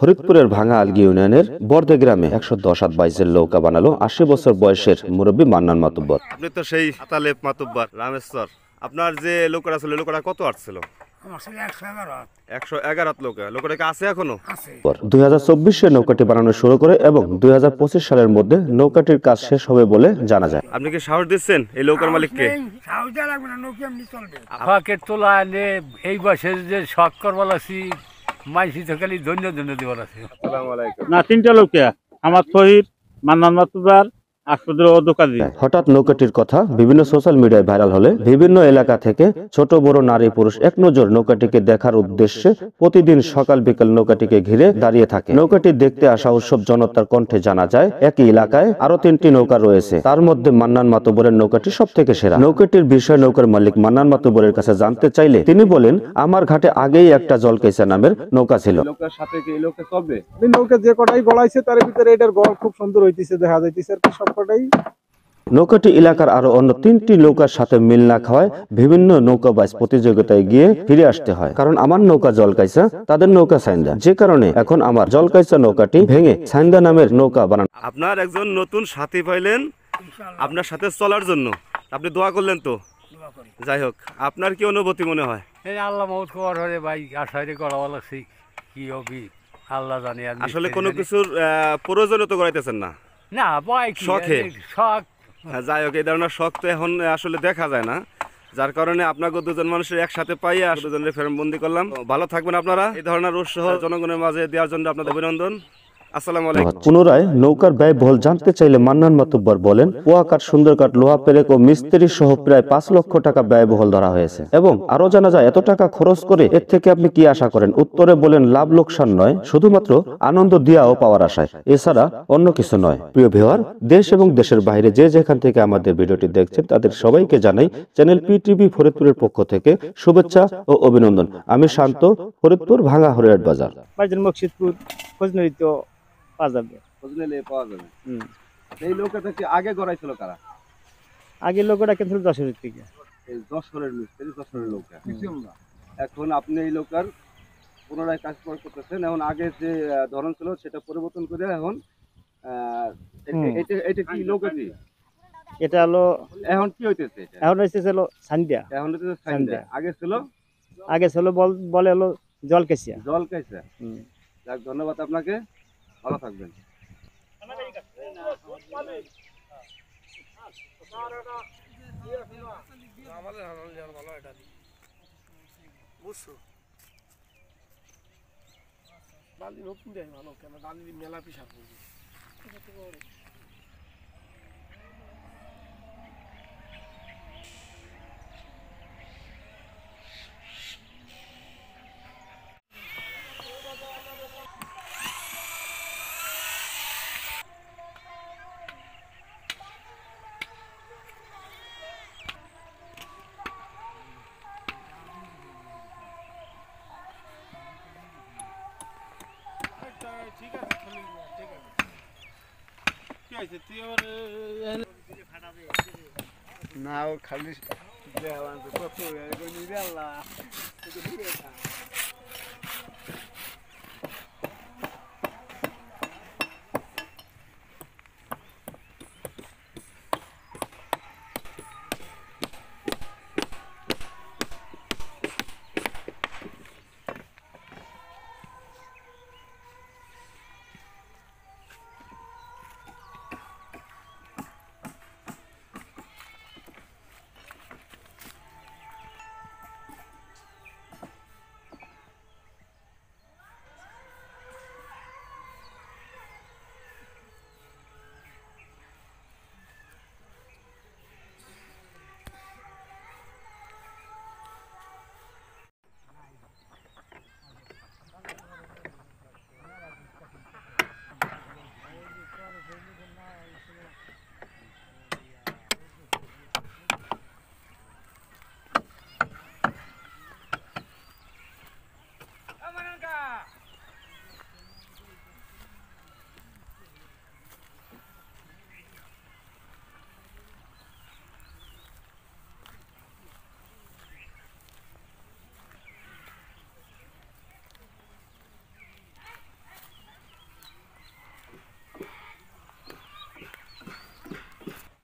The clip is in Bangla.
ফরিদপুরের ভাঙা আলগি ইউনিয়নের বর্দে গ্রামে ১১০ বাইজের নৌকা বানালো ৮০ বছর বয়সের মুরব্বী মান্নান মাতুব্বর। আপনি তো সেই আতালেপ মাতুব্বর রামেশ্বর, আপনার যে লোকরা ছিল লোকরা কত আসছিল? ১১ লোকটা আছে এখনো? ২০২৪ নৌকাটি বানানো শুরু করে এবং ২০২৫ সালের মধ্যে নৌকাটির কাজ শেষ হবে বলে জানা যায়। আপনি কি সাহস দিচ্ছেন এই নৌকার মালিককে? তোলা এই বয়সে যে শখ করবার আছি মাইসি তো খালি ধন্য ধন্য দিবার আছে। না, তিনটা লোকে আমার শহীদ মান্নান মাতুব্বর হঠাৎ নৌকাটির কথা বিভিন্ন সোশ্যাল মিডিয়ায় ভাইরাল হলে বিভিন্ন এলাকা থেকে ছোট বড় নারী পুরুষ এক নজর নৌকাটিকে দেখার উদ্দেশ্যে প্রতিদিন সকাল বিকাল নৌকাটিকে ঘিরে দাঁড়িয়ে থাকে। নৌকাটি দেখতে আসা উৎসব জনতার কণ্ঠে জানা যায় একই এলাকায় আরো ৩টি নৌকা রয়েছে, তার মধ্যে মান্নান মাতুব্বরের নৌকাটি সব থেকে সেরা। নৌকাটির বিষয়ে নৌকার মালিক মান্নান মাতুব্বরের কাছে জানতে চাইলে তিনি বলেন, আমার ঘাটে আগেই একটা জলকেসা নামের নৌকা ছিল। নৌকা যে কটাই গলাইছে তার ভিতরে এটার গড় খুব সুন্দর হইতেছে, দেখা যাইতেছে আর কি সব। নৌকাটি এলাকার আরো অন্য ৩টি নৌকার সাথে মিল না খাওয়ায় বিভিন্ন নৌকাবাজ প্রতিযোগিতায় গিয়ে ফিরে আসতে হয়, কারণ আমার নৌকা জলকাইসা, তাদের নৌকা সাইন্দা, যে কারণে এখন আমার জলকাইসা নৌকাটি ভেঙে সাইন্দা নামের নৌকা বানান। আপনার একজন নতুন সাথী পাইলেন আপনার সাথে চলার জন্য, আপনি দোয়া করলেন তো? যাই হোক, আপনার কি অনুভূতি মনে হয়? আল্লাহ মৌত খবর হরে ভাই আশাইরে করা লাগছে, কি হবে আল্লাহ জানে। আসলে কোনো কিছুর প্রয়োজনীয়তা করাইতেছেন না, না ভাই শখে শখ। যাই হোক, এই ধরনের শখ তো এখন আসলে দেখা যায় না, যার কারণে আপনাকে দুজন মানুষের একসাথে পাইয়া দুজনের ফ্রেমবন্দি করলাম। ভালো থাকবেন আপনারা। এই ধরনের উৎসাহ জনগণের মাঝে দেওয়ার জন্য আপনাদের অভিনন্দন। পুনরায় নৌকার ব্যয়বহুল জানতে চাইলে মান্নান মাতুব্বর বলেন, পোয়াকাঠ, সুন্দরকাঠ, লোহা পেরেক ও মিস্ত্রি সহ প্রায় ৫ লক্ষ টাকা ব্যয়বহুল ধরা হয়েছে এবং আরো জানা যায় এত টাকা খরচ করে এর থেকে আপনি কি আশা করেন? উত্তরে বলেন, লাভ লোকসান নয়, শুধুমাত্র আনন্দ দিয়া ও পাওয়ার আশায়, এছাড়া অন্য কিছু নয়। প্রিয় ভিউয়ার, দেশ এবং দেশের বাইরে যে যেখান থেকে আমাদের ভিডিওটি দেখছেন তাদের সবাইকে জানাই চ্যানেল পিটিভি ফরিদপুরের পক্ষ থেকে শুভেচ্ছা ও অভিনন্দন। আমি শান্ত, ফরিদপুর ভাঙা হরিয়াট বাজার। এই লোকটা কি আগে গড়াইছিল কারা? আগে লোকটা কিন্তু যশোরের থেকে, এই যশোরের মিস্ত্রি, যশোরের লোক। এখন আপনি এই লোকার পুনরায় কাজ করতেছেন। এখন আগে যে ধরন ছিল সেটা পরিবর্তন করে এখন এটা কি লোক? এটা হলো এখন কি হইতেছে? এখন হইতেছে সান্দিয়া। এখন হইতেছে সান্দিয়া। আগে ছিল বলে হলো জলকেসিয়া। জলকেসিয়া। যাক, ধন্যবাদ আপনাকে, ভালো থাকবেন। মেলা পিসা ঠিক আছে, ঠিক আছে। কি হয়েছে তুই না, ও খালি কত